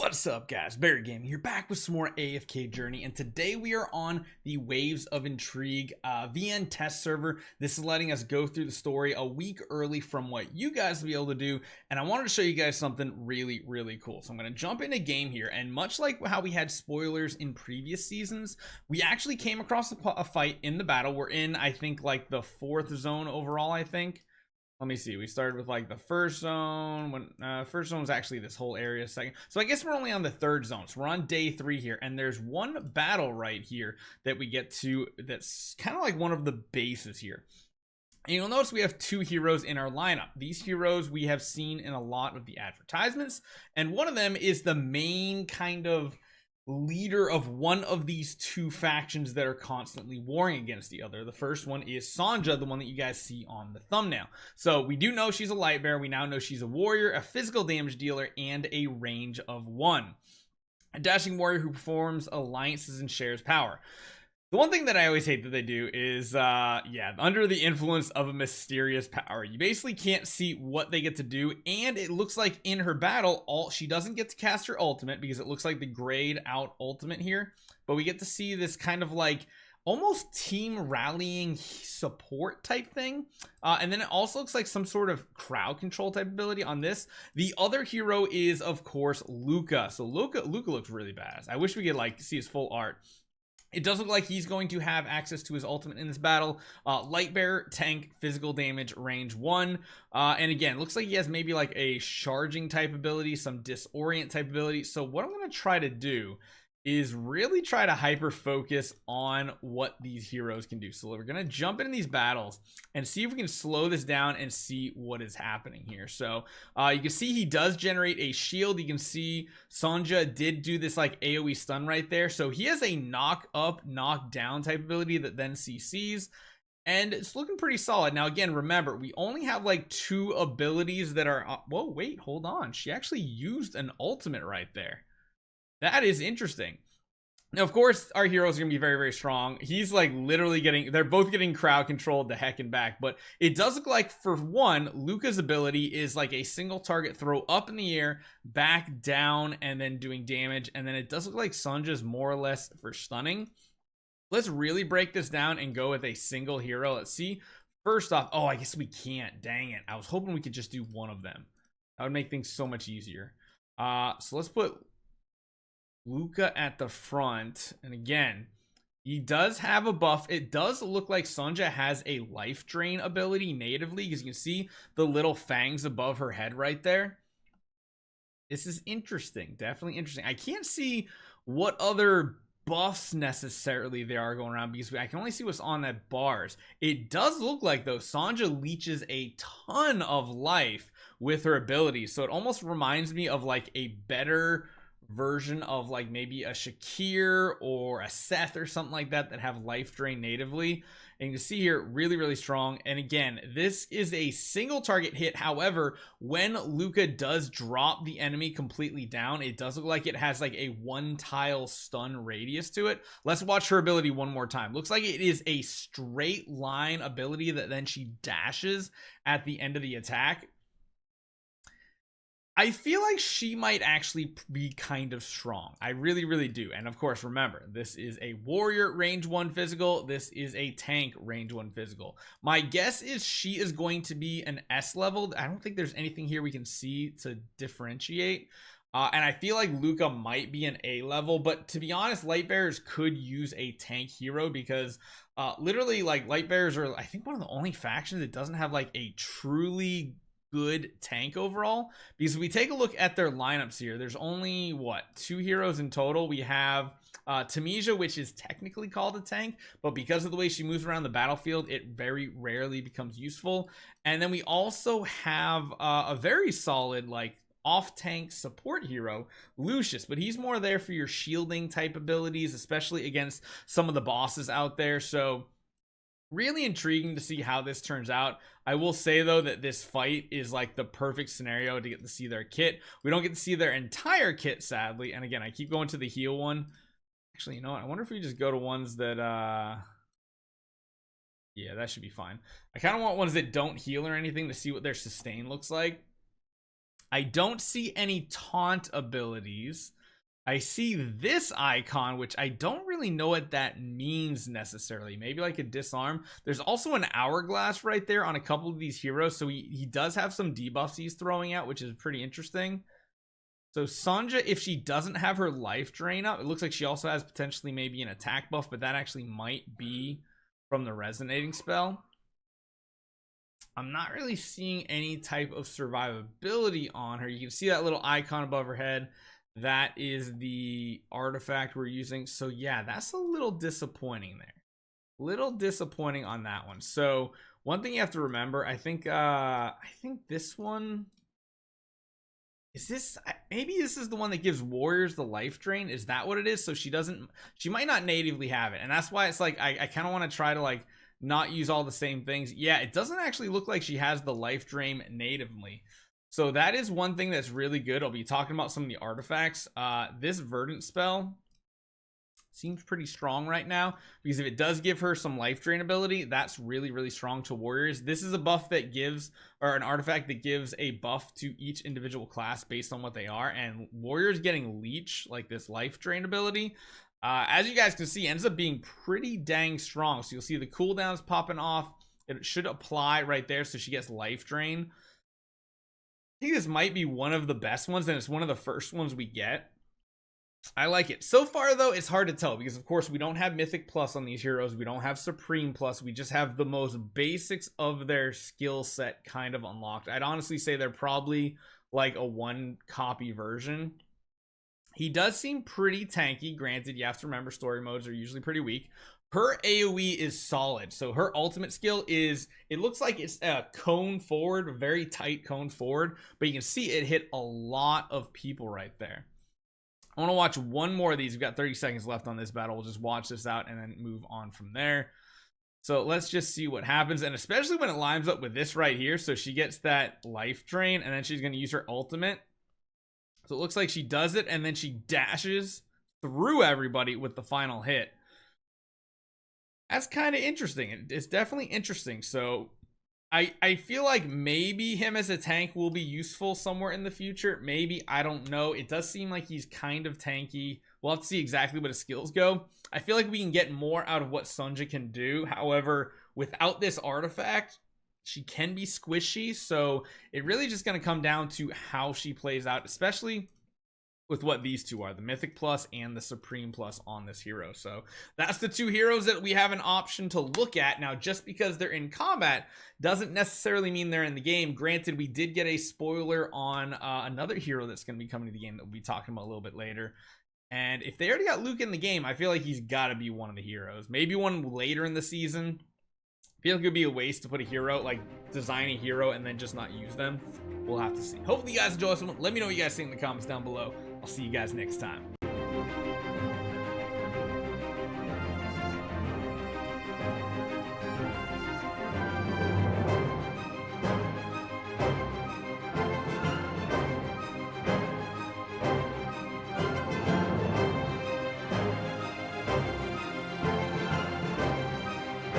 What's up, guys? Barry Gaming here, back with some more AFK Journey, and today we are on the Waves of Intrigue VN test server. This is letting us go through the story a week early from what you guys will be able to do, and I wanted to show you guys something really cool. So I'm going to jump into game here, and much like how we had spoilers in previous seasons, we actually came across a fight in the battle. We're in, I think, like the 4th zone overall, I think. Let me see. We started with like the first zone. When first zone was actually this whole area. Second, so I guess we're only on the 3rd zone. So we're on day 3 here, and there's one battle right here that we get to. That's kind of like one of the bases here. And you'll notice we have 2 heroes in our lineup. These heroes we have seen in a lot of the advertisements, and one of them is the main kind of leader of one of these 2 factions that are constantly warring against the other. The first one is Sonja, the one that you guys see on the thumbnail. So we do know she's a Lightbearer. We now know she's a warrior, a physical damage dealer, and a range of 1. A dashing warrior who performs alliances and shares power. The one thing that I always hate that they do is, under the influence of a mysterious power. You basically can't see what they get to do, and it looks like in her battle, she doesn't get to cast her ultimate because it looks like the grayed out ultimate here, but we get to see this kind of like almost team rallying support type thing, and then it also looks like some sort of crowd control type ability on this. The other hero is, of course, Lucca. So Lucca looks really badass. I wish we could like see his full art. It does look like he's going to have access to his ultimate in this battle. Lightbearer, tank, physical damage, range 1. And again, looks like he has maybe like a charging type ability, some disorient type ability. So what I'm going to try to do is really try to hyper focus on what these heroes can do. So we're going to jump into these battles and see if we can slow this down and see what is happening here. So you can see he does generate a shield. You can see Sonja did do this like AoE stun right there. So he has a knock up, knock down type ability that then CCs. And it's looking pretty solid. Now, again, remember, we only have like 2 abilities that are... Whoa, wait, hold on. She actually used an ultimate right there. That is interesting. Now, of course, our heroes are going to be very strong. He's like literally they're both getting crowd controlled the heck and back. But it does look like, for one, Lucca's ability is like a single target throw up in the air, back down, and then doing damage. And then it does look like Sonja's more or less for stunning. Let's really break this down and go with a single hero. Let's see. First off, oh, I guess we can't. Dang it. I was hoping we could just do one of them. That would make things so much easier. So let's put Lucca at the front, and again, he does have a buff. It does look like Sonja has a life drain ability natively, because you can see the little fangs above her head right there. This is interesting, definitely interesting. I can't see what other buffs necessarily there are going around, because I can only see what's on that bars. It does look like, though, Sonja leeches a ton of life with her ability, so it almost reminds me of like a better version of like maybe a Shakir or a Seth or something like that have life drain natively. And you can see here, really strong. And again, this is a single target hit. However, when Lucca does drop the enemy completely down, it does look like it has like a 1 tile stun radius to it. Let's watch her ability one more time. Looks like it is a straight line ability that then she dashes at the end of the attack. I feel like she might actually be kind of strong. I really do. And of course, remember, this is a warrior range 1 physical. This is a tank range 1 physical. My guess is she is going to be an S level. I don't think there's anything here we can see to differentiate. And I feel like Lucca might be an A level, but to be honest, Lightbearers could use a tank hero, because literally, like, Lightbearers are, I think, one of the only factions that doesn't have like a truly good tank overall. Because if we take a look at their lineups here, there's only 2 heroes in total. We have Tamija, which is technically called a tank, but because of the way she moves around the battlefield, it very rarely becomes useful. And then we also have a very solid like off-tank support hero, Lucius, but he's more there for your shielding type abilities, especially against some of the bosses out there. So really intriguing to see how this turns out. I will say, though, that this fight is like the perfect scenario to get to see their kit. We don't get to see their entire kit, sadly. And again, I keep going to the heal one. Actually, you know what? I wonder if we just go to ones that yeah, that should be fine. I kind of want ones that don't heal or anything to see what their sustain looks like. I don't see any taunt abilities. I see this icon, which I don't really know what that means necessarily. Maybe like a disarm. There's also an hourglass right there on a couple of these heroes. So he does have some debuffs he's throwing out, which is pretty interesting. So Sonja, if she doesn't have her life drain up, it looks like she also has potentially maybe an attack buff, but that actually might be from the resonating spell. I'm not really seeing any type of survivability on her. You can see that little icon above her head. That is the artifact we're using. So yeah, that's a little disappointing there. Little disappointing on that one. So one thing you have to remember, I think this one is this, maybe this is the one that gives warriors the life drain. Is that what it is? So she might not natively have it. And that's why it's like, I kind of want to try to like not use all the same things. Yeah, it doesn't actually look like she has the life drain natively. So that is one thing that's really good. I'll be talking about some of the artifacts. This verdant spell seems pretty strong right now, because if it does give her some life drain ability, that's really, really strong to warriors. This is a buff that gives, or an artifact that gives a buff to each individual class based on what they are, and warriors getting leech, like this life drain ability, as you guys can see, ends up being pretty dang strong. So you'll see the cooldowns popping off. It should apply right there, so she gets life drain. I think this might be one of the best ones, and it's one of the first ones we get. I like it. So far, though, it's hard to tell, because, of course, we don't have Mythic Plus on these heroes. We don't have Supreme Plus. We just have the most basics of their skill set kind of unlocked. I'd honestly say they're probably like a one-copy version. He does seem pretty tanky. Granted, you have to remember story modes are usually pretty weak. Her AoE is solid. So her ultimate skill is, it looks like it's a cone forward, a very tight cone forward, but you can see it hit a lot of people right there. I want to watch one more of these. We've got 30 seconds left on this battle. We'll just watch this out and then move on from there. So let's just see what happens. And especially when it lines up with this right here. So she gets that life drain, and then she's going to use her ultimate. So it looks like she does it, and then she dashes through everybody with the final hit. That's kind of interesting. It's definitely interesting. So I feel like maybe him as a tank will be useful somewhere in the future. Maybe, I don't know. It does seem like he's kind of tanky. We'll have to see exactly what his skills go. I feel like we can get more out of what Sonja can do. However, without this artifact, she can be squishy. So it really just going to come down to how she plays out, especially with what these two are, the Mythic Plus and the Supreme Plus on this hero. So that's the two heroes that we have an option to look at. Now, just because they're in combat doesn't necessarily mean they're in the game. Granted, we did get a spoiler on another hero that's going to be coming to the game that we'll be talking about a little bit later. And if they already got Lucca in the game, I feel like he's got to be one of the heroes. Maybe one later in the season. I feel like it would be a waste to put a hero, like design a hero and then just not use them. We'll have to see. Hopefully you guys enjoy this one. Let me know what you guys think in the comments down below. I'll see you guys next time.